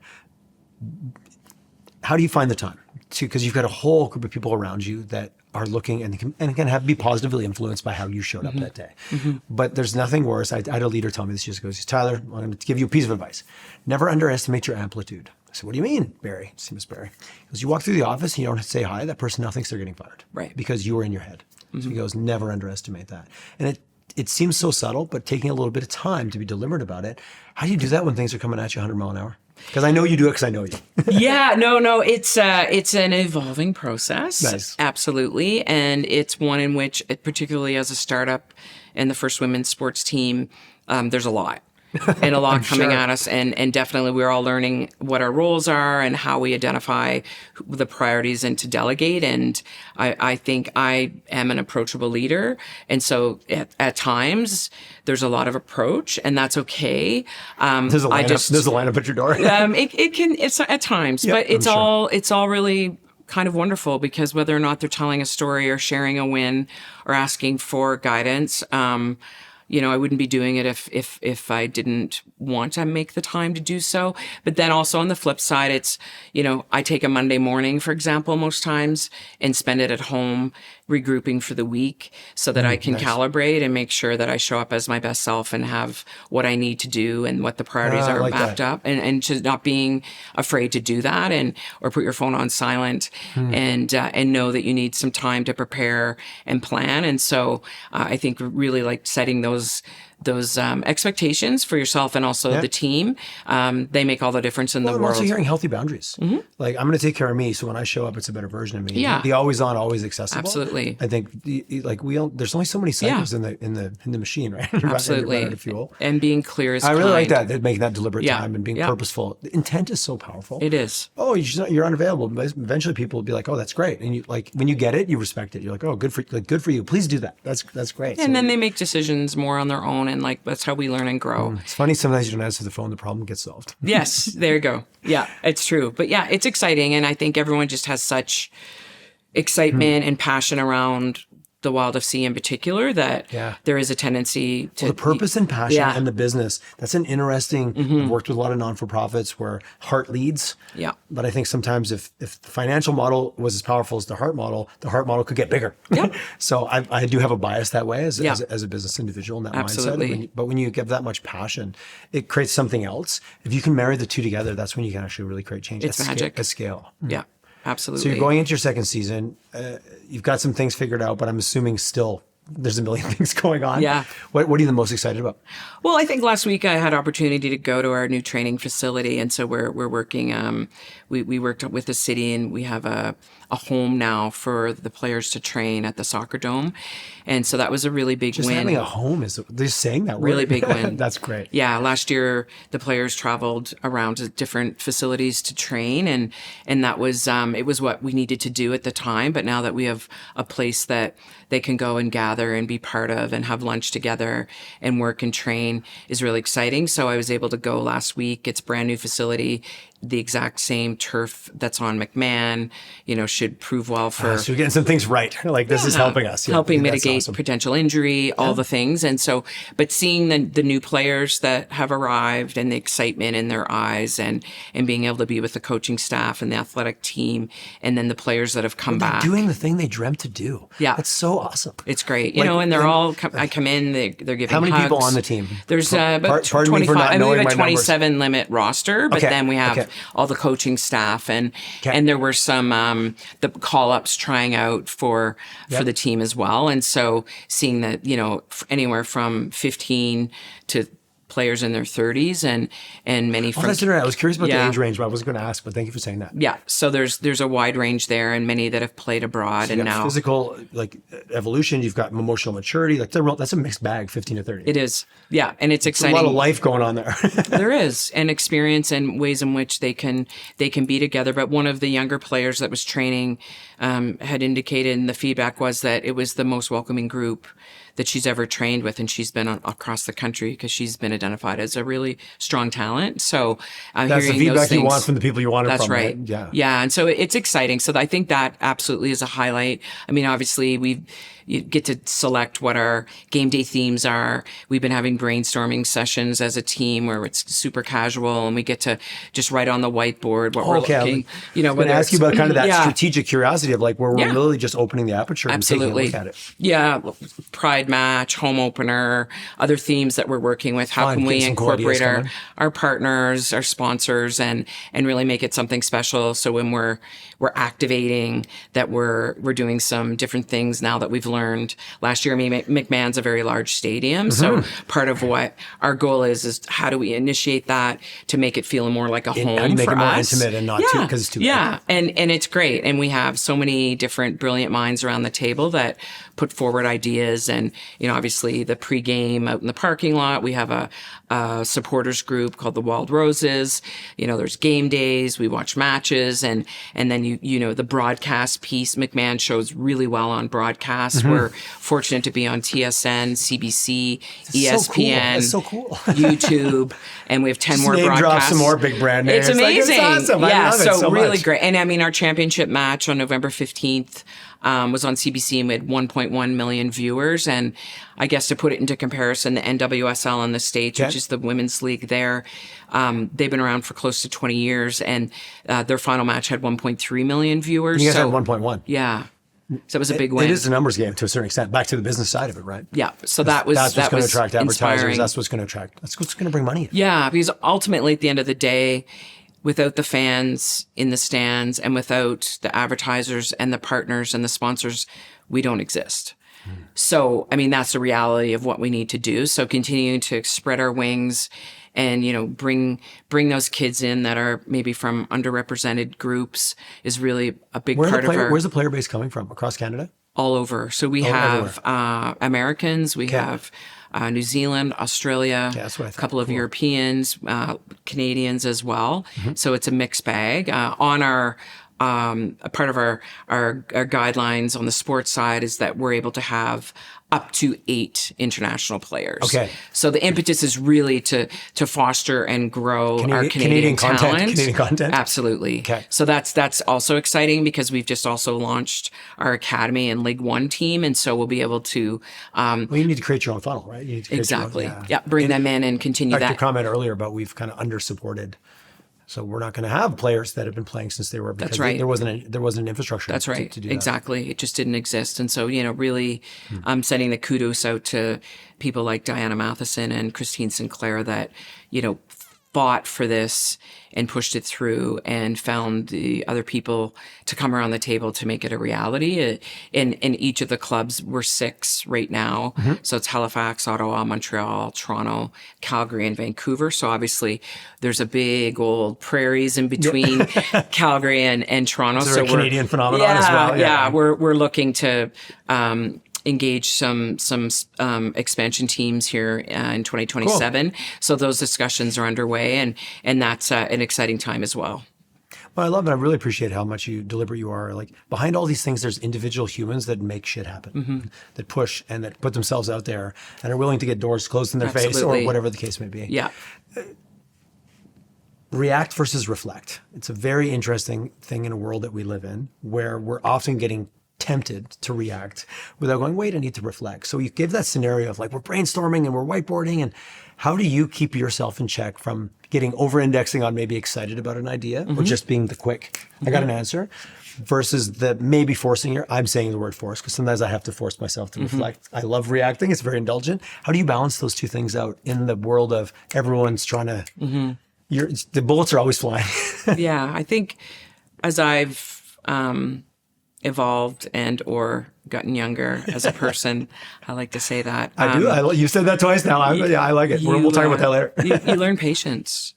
how do you find the time? Because you've got a whole group of people around you that are looking and can be positively influenced by how you showed up that day. But there's nothing worse. I had a leader tell me this years ago. He says, Tyler, I'm going to give you a piece of advice. Never underestimate your amplitude. I said, what do you mean, Barry? See, Miss Barry. He goes, you walk through the office and you don't say hi, that person now thinks they're getting fired. Right. Because you were in your head. So he goes, never underestimate that. And it seems so subtle, but taking a little bit of time to be deliberate about it. How do you do that when things are coming at you 100 miles an hour? Because I know you do it because I know you. No, it's an evolving process. Nice. Absolutely. And it's one in which, particularly as a startup and the first women's sports team, there's a lot. And a lot coming at us. And definitely we're all learning what our roles are and how we identify the priorities and to delegate. And I think I am an approachable leader. And so at times there's a lot of approach and that's okay. There's a lineup at your door. It's at times, but it's all really kind of wonderful because whether or not they're telling a story or sharing a win or asking for guidance, you know, I wouldn't be doing it if I didn't want to make the time to do so. But then also on the flip side, it's, you know, I take a Monday morning, for example, most times and spend it at home regrouping for the week so that I can calibrate and make sure that I show up as my best self and have what I need to do and what the priorities are mapped up and just not being afraid to do that or put your phone on silent and know that you need some time to prepare and plan. And so I think really like setting those expectations for yourself and also the team, they make all the difference in the I'm world. also hearing healthy boundaries. Like, I'm going to take care of me, so when I show up, it's a better version of me. Yeah. The always on, always accessible. Absolutely. I think there's only so many cycles in the machine, right? Absolutely. Out of fuel. And being clear is I really like kind. that, making that deliberate time and being purposeful. The intent is so powerful. It is. Oh, you're unavailable. But eventually, people will be like, "Oh, that's great," and you like when you get it, you respect it. You're like, "Oh, good for you. Please do that. That's great." And then they make decisions more on their own, and like that's how we learn and grow. It's funny sometimes you don't answer the phone, the problem gets solved. Yes, there you go. Yeah, it's true. But yeah, it's exciting, and I think everyone just has such excitement and passion around the Wild FC in particular that there is a tendency to the purpose and passion and the business. That's an interesting. I've worked with a lot of non-for-profits where heart leads. Yeah. But I think sometimes if the financial model was as powerful as the heart model could get bigger. Yeah. So I do have a bias that way as a business individual in that Absolutely. mindset. But when you give that much passion, it creates something else. If you can marry the two together, that's when you can actually really create change. It's magic. At scale. Yeah. Absolutely. So you're going into your second season. You've got some things figured out, but I'm assuming still there's a million things going on. Yeah. What are you the most excited about? Well, I think last week I had opportunity to go to our new training facility, and so we're working. We worked with the city, and we have a home now for the players to train at the soccer dome, and so that was a really big Just win. having a home is just saying that really word. big win. That's great. Yeah, last year the players traveled around to different facilities to train, and that was it was what we needed to do at the time. But now that we have a place that they can go and gather and be part of and have lunch together and work and train is really exciting. So I was able to go last week. It's a brand new facility. The exact same turf that's on McMahon, should prove well for. So you're getting some things right. Like this is helping us. Yeah, helping that's mitigate awesome. potential injury, all the things. And so, but seeing the new players that have arrived and the excitement in their eyes and being able to be with the coaching staff and the athletic team and then the players that have come back. Doing the thing they dreamt to do. Yeah. That's so awesome. It's great. And they're all, I come in, they're giving How many hugs. people on the team? There's about pardon me for 25, not I believe knowing a my 27 limit roster, but then we have Okay. all the coaching staff and there were some, the call-ups trying out for the team as well. And so seeing that, anywhere from 15 to players in their 30s and many from. That's interesting. I was curious about the age range, but I wasn't going to ask. But thank you for saying that. Yeah, so there's a wide range there, and many that have played abroad, So and you got now physical evolution. You've got emotional maturity. That's a mixed bag. 15 to 30. it is. Yeah, and it's A exciting. lot of life going on there. There is, and experience and ways in which they can be together. But one of the younger players that was training had indicated, and the feedback was that it was the most welcoming group that she's ever trained with, and she's been across the country because she's been identified as a really strong talent. So That's the hearing feedback those things, you want from the people you want it that's from. right. Yeah, and so it's exciting. So I think that absolutely is a highlight. I mean, obviously you get to select what our game day themes are. We've been having brainstorming sessions as a team where it's super casual and we get to just write on the whiteboard what we're looking. I'm going to ask you about kind of that strategic curiosity of like where we're really just opening the aperture and taking a look at it. Yeah, Pride match, home opener, other themes that we're working with. How can we incorporate our partners, our sponsors, and really make it something special? So when we're activating, that we're doing some different things now that we've learned. Last year, McMahon's a very large stadium. So part of what our goal is how do we initiate that to make it feel more like a home how do you make for it more us? Intimate and not too, because it's too big. And it's great. And we have so many different brilliant minds around the table that put forward ideas. And, obviously the pregame out in the parking lot, we have a supporters group called the Wild Roses. There's game days, we watch matches, and then the broadcast piece. McMahon shows really well on broadcast. We're fortunate to be on TSN, CBC, ESPN, That's so cool. YouTube, and we have 10 more name broadcasts. Drop some more big brand names. It's amazing. It's awesome. Yeah, I love it so really much. great. And I mean, our championship match on November 15th was on CBC and we had 1.1 million viewers. And I guess to put it into comparison, the NWSL in the States, which is the women's league there, they've been around for close to 20 years. And their final match had 1.3 million viewers. You guys had 1.1. Yeah. So it was a big win. It is a numbers game to a certain extent. Back to the business side of it, right? Yeah. So that's what's going to attract advertisers. inspiring. That's what's going to bring money in. Yeah, because ultimately at the end of the day, without the fans in the stands and without the advertisers and the partners and the sponsors, we don't exist. So, I mean, that's the reality of what we need to do. So continuing to spread our wings and, you know, bring those kids in that are maybe from underrepresented groups is really a big part of our... Where's the player base coming from? Across Canada? All over. So we have Americans, we have New Zealand, Australia, a couple of Europeans, Canadians as well. So it's a mixed bag. On our a part of our guidelines on the sports side is that we're able to have up to 8 international players. Okay. So the impetus is really to foster and grow our Canadian talent. Canadian content. Absolutely. Okay. So that's also exciting because we've just also launched our academy and League One team, and so we'll be able to. Well, you need to create your own funnel, right? You need to exactly. Bring them in and continue that. Your comment earlier about we've kind of under-supported. So we're not going to have players that have been playing since they were because there wasn't an infrastructure. That's right. To do that. Exactly. It just didn't exist. And so, you know, really sending the kudos out to people like Diana Matheson and Christine Sinclair that, you know, fought for this and pushed it through and found the other people to come around the table to make it a reality. In each of the clubs, we're 6 right now. So it's Halifax, Ottawa, Montreal, Toronto, Calgary, and Vancouver. So obviously there's a big old prairies in between Calgary and Toronto. So we're a Canadian phenomenon as well. Yeah, we're looking to engage some expansion teams here in 2027. Cool. So those discussions are underway, and that's an exciting time as well. Well, I love it. I really appreciate how much deliberate you are. Like behind all these things, there's individual humans that make shit happen, that push and that put themselves out there and are willing to get doors closed in their face or whatever the case may be. Yeah. React versus reflect. It's a very interesting thing in a world that we live in where we're often getting tempted to react without going, wait, I need to reflect. So you give that scenario of like, we're brainstorming and we're whiteboarding, and how do you keep yourself in check from getting over-indexing on maybe excited about an idea or just being the quick, I got an answer, versus the maybe forcing I'm saying the word force because sometimes I have to force myself to reflect. I love reacting. It's very indulgent. How do you balance those two things out in the world of everyone's trying to, the bullets are always flying. Yeah, I think as I've evolved and or gotten younger as a person, I like to say that. I do. You said that twice now. I like it. We'll talk about that later. you learn patience.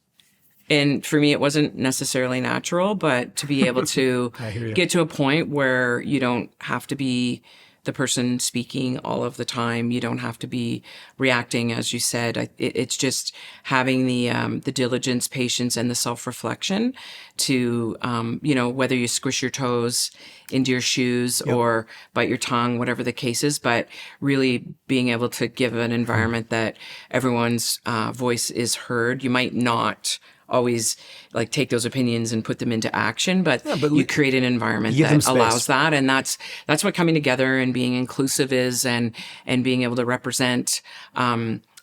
And for me, it wasn't necessarily natural, but to be able to get to a point where you don't have to be the person speaking all of the time. You don't have to be reacting, as you said. It's just having the diligence, patience, and the self-reflection to, whether you squish your toes into your shoes or bite your tongue, whatever the case is, but really being able to give an environment that everyone's voice is heard. You might not always like take those opinions and put them into action, but you create an environment that allows that. And that's what coming together and being inclusive is, and being able to represent,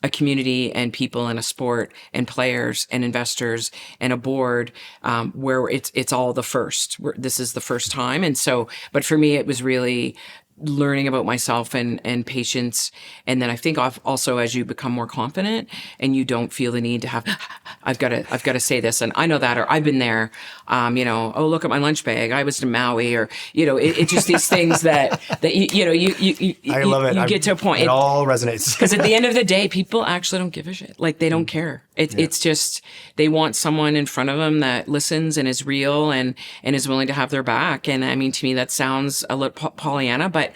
a community and people and a sport and players and investors and a board, where it's all the first. This is the first time. And so, but for me, it was really learning about myself and patience. And then I think also as you become more confident and you don't feel the need to have, I've got to say this, and I know that, or I've been there, oh, look at my lunch bag, I was to Maui, or, it's just these things that I love it. You get to a point. It all resonates. Because at the end of the day, people actually don't give a shit. Like they don't care. It's just, they want someone in front of them that listens and is real and is willing to have their back. And I mean, to me, that sounds a little Pollyanna, but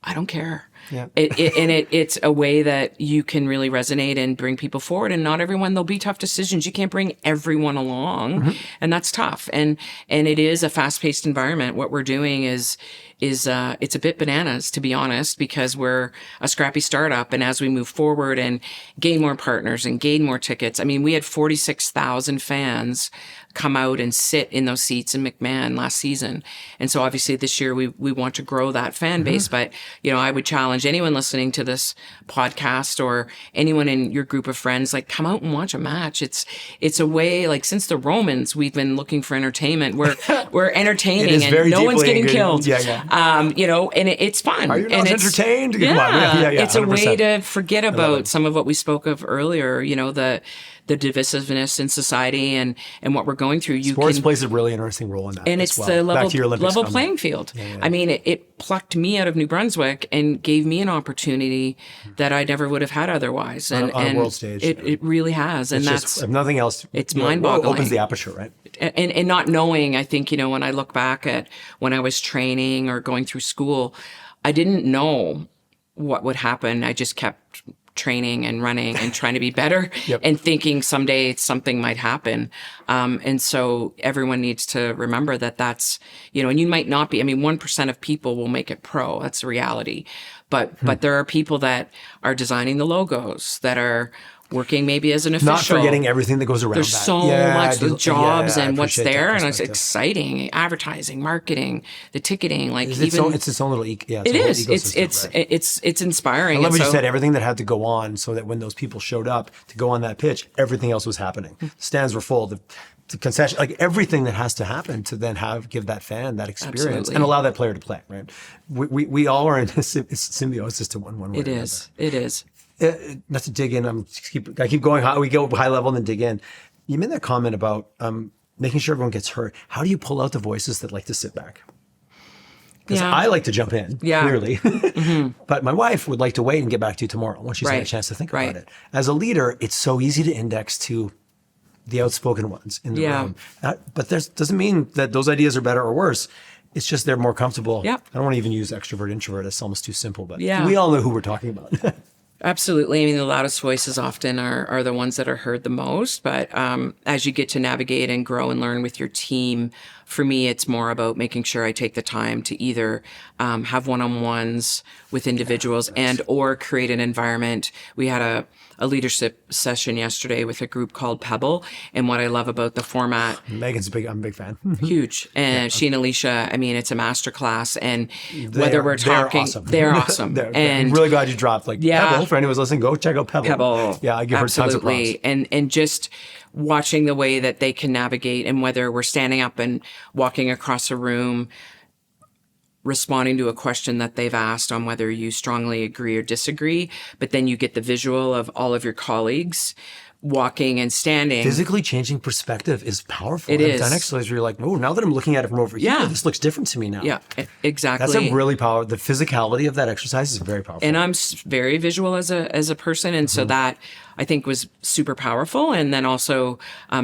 I don't care. Yeah. It's a way that you can really resonate and bring people forward. And not everyone, there'll be tough decisions. You can't bring everyone along, and that's tough. And it is a fast-paced environment. What we're doing is it's a bit bananas, to be honest, because we're a scrappy startup. And as we move forward and gain more partners and gain more tickets, I mean, we had 46,000 fans come out and sit in those seats in McMahon last season. And so obviously this year we want to grow that fan base. But, I would challenge anyone listening to this podcast or anyone in your group of friends, like, come out and watch a match. It's a way, like, since the Romans, we've been looking for entertainment. We're entertaining and no one's getting killed. And it's fun. Are you not entertained? Yeah. It's a way to forget about some of what we spoke of earlier, the the divisiveness in society and what we're going through. Sports plays a really interesting role in that. And it's the level playing field. Yeah. I mean, it plucked me out of New Brunswick and gave me an opportunity that I never would have had otherwise. And on a world stage. It really has. And it's just, if nothing else, it's mind-boggling. Opens the aperture, right? And not knowing, I think, when I look back at when I was training or going through school, I didn't know what would happen. I just kept training and running and trying to be better and thinking someday something might happen. And so everyone needs to remember that that's, and you might not be, 1% of people will make it pro. That's the reality. But there are people that are designing the logos, that are working maybe as an official. Not forgetting everything that goes around There's that. so much, the jobs and what's there, and it's perspective. exciting. Advertising, marketing, the ticketing, It's its own little it is. Ecosystem, right? It's inspiring. I love what you said, everything that had to go on so that when those people showed up to go on that pitch, everything else was happening. The stands were full. The concession, like everything that has to happen to then give that fan that experience. Absolutely. And allow that player to play, right? We all are in a symbiosis to one way. It is. Not to dig in, I keep going high. We go high level and then dig in. You made that comment about making sure everyone gets heard. How do you pull out the voices that like to sit back? Because I like to jump in, clearly. But my wife would like to wait and get back to you tomorrow once she's had a chance to think about it. As a leader, it's so easy to index to the outspoken ones in the room. But doesn't mean that those ideas are better or worse. It's just they're more comfortable. I don't want to even use extrovert, introvert. It's almost too simple. But we all know who we're talking about. Absolutely. The loudest voices often are the ones that are heard the most. But as you get to navigate and grow and learn with your team, for me, it's more about making sure I take the time to either have one-on-ones with individuals and or create an environment. We had a leadership session yesterday with a group called Pebble. And what I love about the format. Megan's I'm a big fan. Huge. And she and Alicia, it's a masterclass. And whether we're talking, they're awesome. And I'm really glad you dropped Pebble. For anyone who's listening, go check out Pebble. Pebble. Yeah, I give her tons of props. And just watching the way that they can navigate, and whether we're standing up and walking across a room, responding to a question that they've asked on whether you strongly agree or disagree, but then you get the visual of all of your colleagues walking and standing. Physically changing perspective is powerful. It is. I've done exercise where you're like, oh, now that I'm looking at it from over here, this looks different to me now. Yeah, exactly. That's a really powerful, the physicality of that exercise is very powerful. And I'm very visual as a person. And so that I think was super powerful. And then also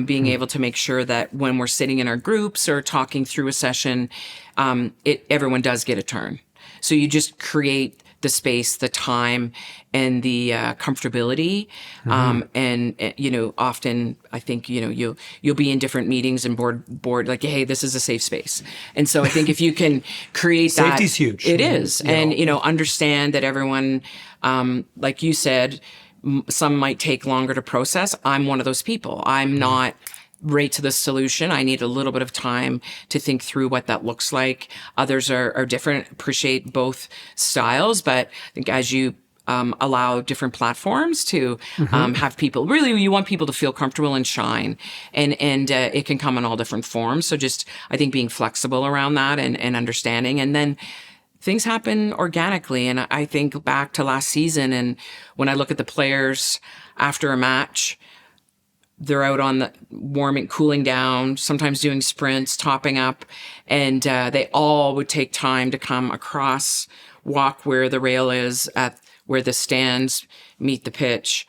being able to make sure that when we're sitting in our groups or talking through a session, everyone does get a turn. So you just create the space, the time, and the comfortability. And often I think, you'll be in different meetings and board like, hey, this is a safe space. And so I think if you can create that. Safety's huge. It is. And, understand that everyone, like you said, some might take longer to process. I'm one of those people. I'm not right to the solution. I need a little bit of time to think through what that looks like. Others are different, appreciate both styles, but I think as you allow different platforms to have people, really you want people to feel comfortable and shine, and it can come in all different forms. So just, I think, being flexible around that and understanding, and then things happen organically. And I think back to last season, and when I look at the players after a match, they're out on the warming, cooling down, sometimes doing sprints, topping up, and they all would take time to come across, walk where the rail is, at where the stands meet the pitch.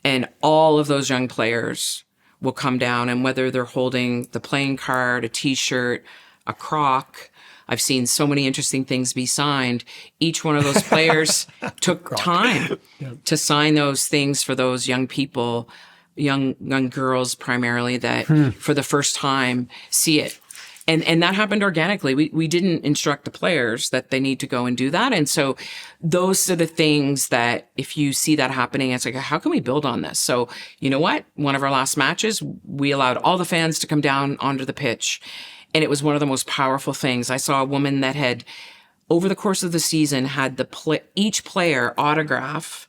And all of those young players will come down, and whether they're holding the playing card, a T-shirt, a croc, I've seen so many interesting things be signed. Each one of those players took time to sign those things for those young people, young girls primarily, that for the first time see it. And that happened organically. We didn't instruct the players that they need to go and do that. And so those are the things that if you see that happening, it's like, how can we build on this? So you know what? One of our last matches, we allowed all the fans to come down onto the pitch. And it was one of the most powerful things. I saw a woman that had, over the course of the season, had each player autograph.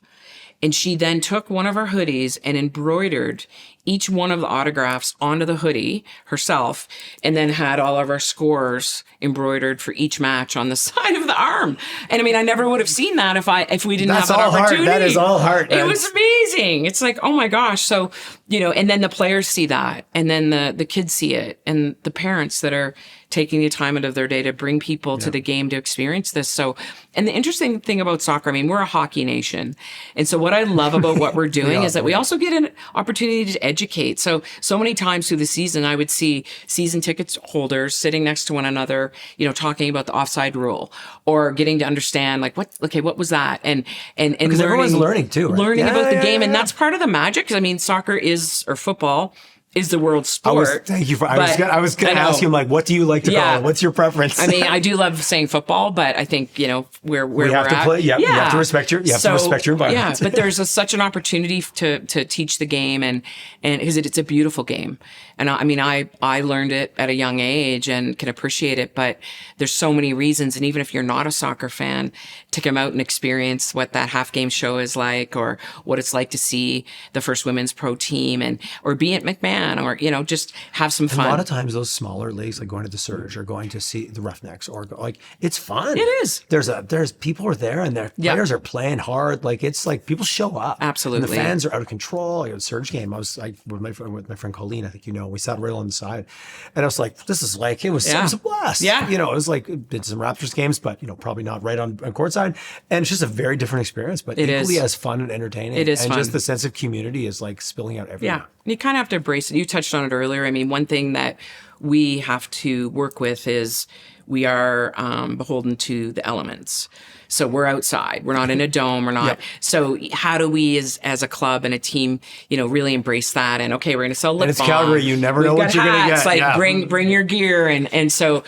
And she then took one of our hoodies and embroidered each one of the autographs onto the hoodie herself, and then had all of our scores embroidered for each match on the side of the arm. And I mean, I never would have seen that if we didn't have that opportunity. That is all heart. It was amazing. It's like, oh my gosh. So, and then the players see that, and then the kids see it, and the parents that are taking the time out of their day to bring people to the game to experience this. So, and the interesting thing about soccer, I mean, we're a hockey nation. And so what I love about what we're doing is that we also get an opportunity to educate. So many times through the season, I would see season ticket holders sitting next to one another, talking about the offside rule, or getting to understand like, what was that? And because everyone's learning too, right? Learning about the game. And that's part of the magic. Because I mean, soccer or football is the world sport. Thank you. I was going to ask you, like, what do you like to call it? What's your preference? I mean, I do love saying football, but I think, where we have to play. Yeah, you have to respect your environment. Yeah, but there's such an opportunity to teach the game, and because it's a beautiful game. And I mean, I learned it at a young age and can appreciate it, but there's so many reasons. And even if you're not a soccer fan, to come out and experience what that half game show is like, or what it's like to see the first women's pro team, or be at McMahon, or, just have some fun. A lot of times those smaller leagues, like going to the Surge or going to see the Roughnecks, or like, it's fun. It is. There's people are there, and their players are playing hard. Like, it's like people show up. Absolutely. And the fans are out of control. Like, at the Surge game, I was like with my friend Colleen, I think we sat right on the side, and I was like, this is like, it was a blast. Yeah. It was like, did some Raptors games, but probably not right on courtside. And it's just a very different experience, but equally as fun and entertaining. It is and fun. just the sense of community is like spilling out everywhere. Yeah. You kind of have to embrace it. You touched on it earlier. I mean, one thing that we have to work with is we are beholden to the elements. So we're outside. We're not in a dome. We're not. Yep. So how do we, as a club and a team, really embrace that? And okay, we're going to sell lip balm. And it's Calgary. You never know what you're going to get. Like bring your gear, and so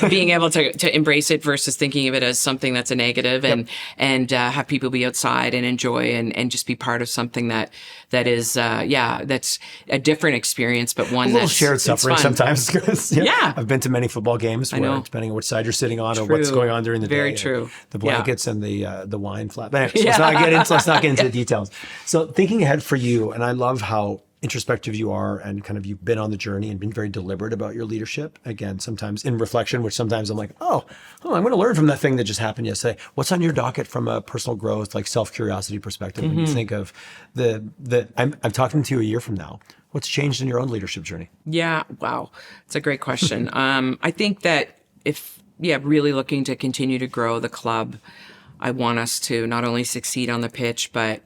being able to embrace it versus thinking of it as something that's a negative, and have people be outside and enjoy and just be part of something that is that's a different experience, but one that's shared suffering sometimes. I've been to many football games where, depending on which side you're sitting on or what's going on during the day. Very true. The blankets and the wine flap. But anyways, let's not get into the details. So thinking ahead for you, and I love how introspective you are, and kind of you've been on the journey and been very deliberate about your leadership. Again, sometimes in reflection, which sometimes I'm like, I'm going to learn from that thing that just happened yesterday. What's on your docket from a personal growth, like self-curiosity perspective, when you think of I'm talking to you a year from now. What's changed in your own leadership journey? Yeah, wow. It's a great question. I think that really looking to continue to grow the club, I want us to not only succeed on the pitch, but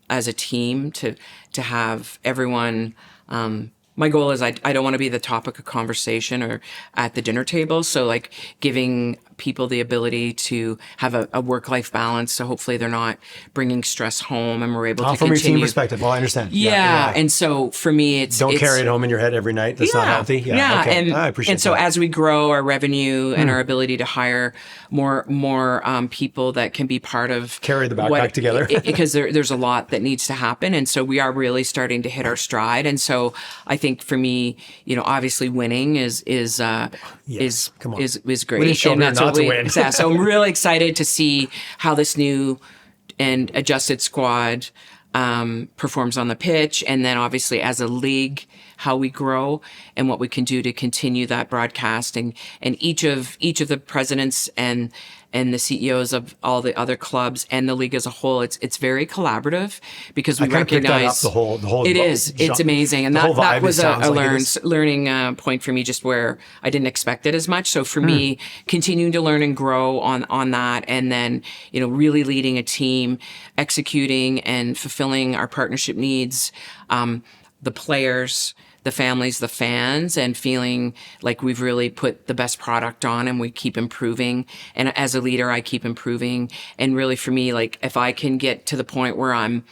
as a team to have everyone. My goal is I don't want to be the topic of conversation or at the dinner table. So like giving people the ability to have a work-life balance. So hopefully they're not bringing stress home, and we're able to continue. From your team perspective, well, I understand. Yeah. And so for me, don't carry it home in your head every night. That's not healthy. Yeah. Okay. And I appreciate and so that. as we grow our revenue and our ability to hire more people that can be part of carry the backpack together, because there's a lot that needs to happen. And so we are really starting to hit our stride. And so I think for me, obviously winning is great. And that's not to win. So I'm really excited to see how this new and adjusted squad performs on the pitch, and then obviously as a league, how we grow and what we can do to continue that broadcasting. And each of the presidents and the CEOs of all the other clubs and the league as a whole, it's very collaborative, because we recognize the whole. It is. It's amazing, and that was a learning point for me, just where I didn't expect it as much. So for me, continuing to learn and grow on that, and then really leading a team, executing and fulfilling our partnership needs, the players, the families, the fans, and feeling like we've really put the best product on, and we keep improving. And as a leader, I keep improving. And really for me, like if I can get to the point where I'm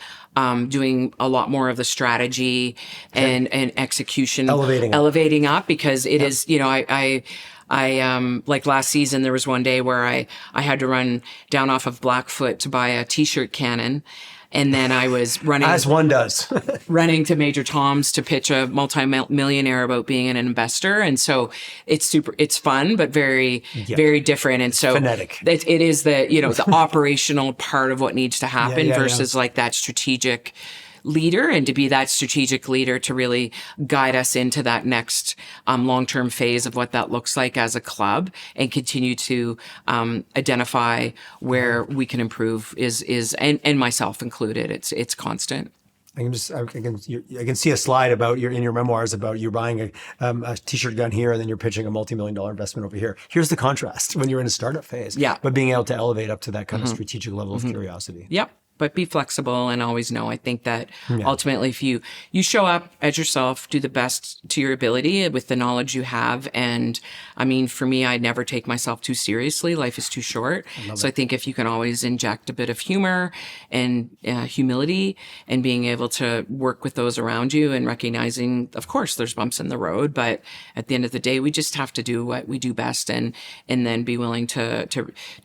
doing a lot more of the strategy and execution, elevating up, because it is, I like last season, there was one day where I had to run down off of Blackfoot to buy a t-shirt cannon. And then I was running, as one does, running to Major Tom's to pitch a multimillionaire about being an investor. And so it's fun, but very different. And so phonetic. It is the operational part of what needs to happen versus like that strategic leader and to be that strategic leader to really guide us into that next long-term phase of what that looks like as a club, and continue to identify where we can improve and myself included. It's constant. I can see a slide about in your memoirs about you buying a t-shirt gun here and then you're pitching a multi-million-dollar investment over here. Here's the contrast when you're in a startup phase. Yeah. But being able to elevate up to that kind of strategic level of curiosity. Yep. But be flexible and always know. I think that ultimately, if you show up as yourself, do the best to your ability with the knowledge you have. And I mean, for me, I never take myself too seriously. Life is too short. So I think if you can always inject a bit of humor and humility and being able to work with those around you and recognizing, of course, there's bumps in the road, but at the end of the day, we just have to do what we do best and then be willing to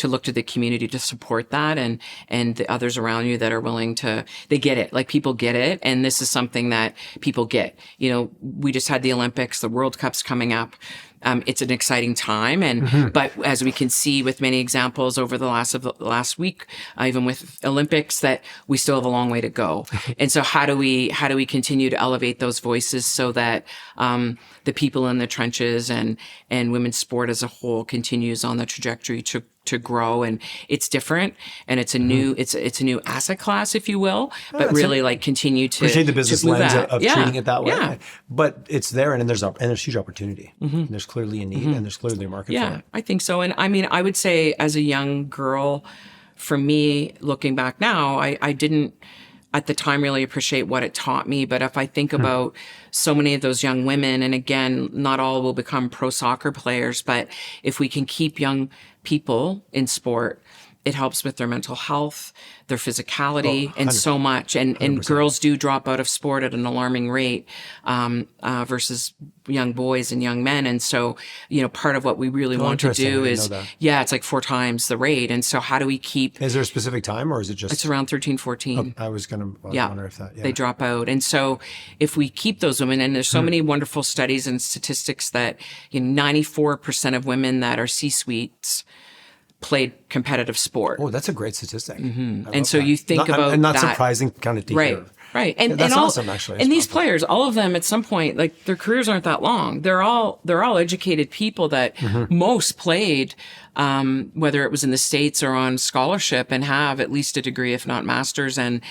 look to the community to support that and the others around you that are willing to, they get it. Like, people get it. And this is something that people get. You know, we just had the Olympics, the World Cup's coming up. It's an exciting time. And, but as we can see with many examples over the last week, even with Olympics, that we still have a long way to go. And so how do we continue to elevate those voices so that, the people in the trenches and women's sport as a whole continues on the trajectory to grow? And it's different, and it's a new it's a new asset class, if you will, but really like continue to appreciate the business lens of treating it that way. Yeah. But it's there, and there's huge opportunity. And there's clearly a need, and there's clearly a market for it. Yeah, I think so. And I mean, I would say as a young girl, for me, looking back now, I didn't at the time really appreciate what it taught me. But if I think about so many of those young women, and again, not all will become pro soccer players, but if we can keep young people in sport, it helps with their mental health, their physicality, and so much. And girls do drop out of sport at an alarming rate versus young boys and young men. And so, you know, part of what we really want to do is, it's like 4 times the rate. And so how do we keep... Is there a specific time, or is it just... It's around 13, 14. I was going to wonder if that... They drop out. And so if we keep those women, and there's so many wonderful studies and statistics that 94% of women that are C-suites played competitive sport. Oh, that's a great statistic. And so you think about and not that. Surprising kind of to hear. Right. And that's all, awesome, actually. And these players, all of them at some point, like, their careers aren't that long. They're all educated people that most played, whether it was in the States or on scholarship, and have at least a degree, if not master's and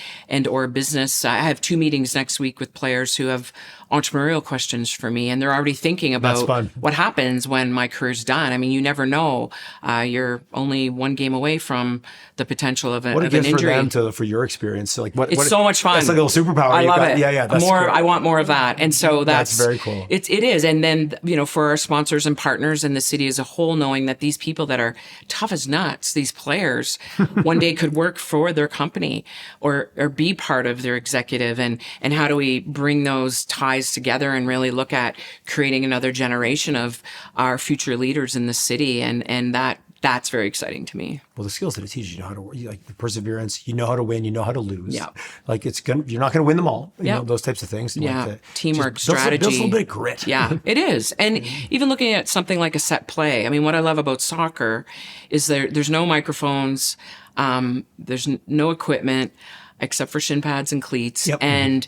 or business. I have 2 meetings next week with players who have entrepreneurial questions for me, and they're already thinking about what happens when my career's done. I mean, you never know. You're only 1 game away from the potential of an injury. For them for your experience. So, like, it's so much fun. It's like a little superpower. I love it. Yeah, that's more. cool. I want more of that. And so that's very cool. It is. And then, you know, for our sponsors and partners in the city as a whole, knowing that these people that are tough as nuts, these players, one day could work for their company or be part of their executive. And how do we bring those ties together and really look at creating another generation of our future leaders in the city? And that's very exciting to me. Well, the skills that it teaches you know how to work, like the perseverance, you know how to win, you know how to lose. Yeah. Like you're not going to win them all. You know, those types of things. Yeah. Like Teamwork, strategy. Builds a little bit of grit. Yeah, it is. And even looking at something like a set play, I mean, what I love about soccer is there's no microphones, there's no equipment except for shin pads and cleats. Yep. And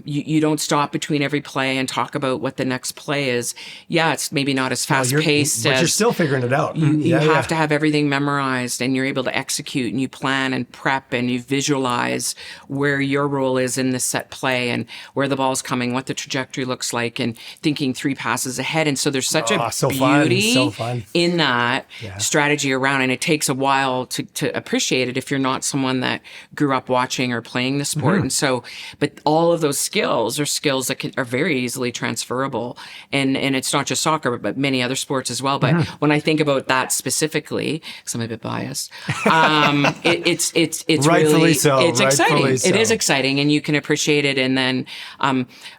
you don't stop between every play and talk about what the next play is. Yeah, it's maybe not as fast paced. But you're still figuring it out. You have to have everything memorized, and you're able to execute, and you plan and prep, and you visualize where your role is in the set play and where the ball's coming, what the trajectory looks like, and thinking 3 passes ahead. And so there's such a beauty in that strategy around, and it takes a while to appreciate it if you're not someone that grew up watching or playing the sport. And so, but all of those skills are skills that are very easily transferable. And it's not just soccer, but many other sports as well. But when I think about that specifically, because I'm a bit biased, it's rightfully really, so. It's exciting. So. It is exciting, and you can appreciate it, and then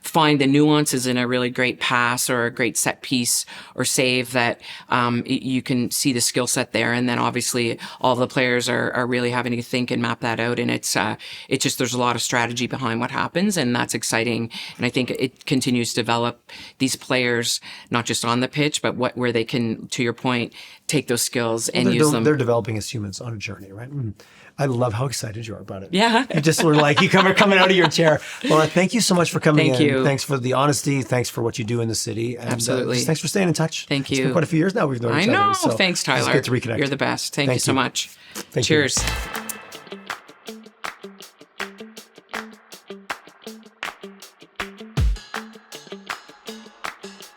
find the nuances in a really great pass or a great set piece or save that you can see the skill set there. And then obviously all the players are really having to think and map that out. And it's just, there's a lot of strategy behind what happens. and that's exciting. And I think it continues to develop these players, not just on the pitch, but where they can, to your point, take those skills and use them. They're developing as humans on a journey, right? I love how excited you are about it. Yeah. You just were like, you come coming out of your chair. Laura, thank you so much for coming in. Thank you. Thanks for the honesty. Thanks for what you do in the city. And, Absolutely. Thanks for staying in touch. Thank you. It's been quite a few years now we've known each other. I know. So Thanks, Tyler. It's good to reconnect. You're the best. Thank you so much. Thank Cheers. You.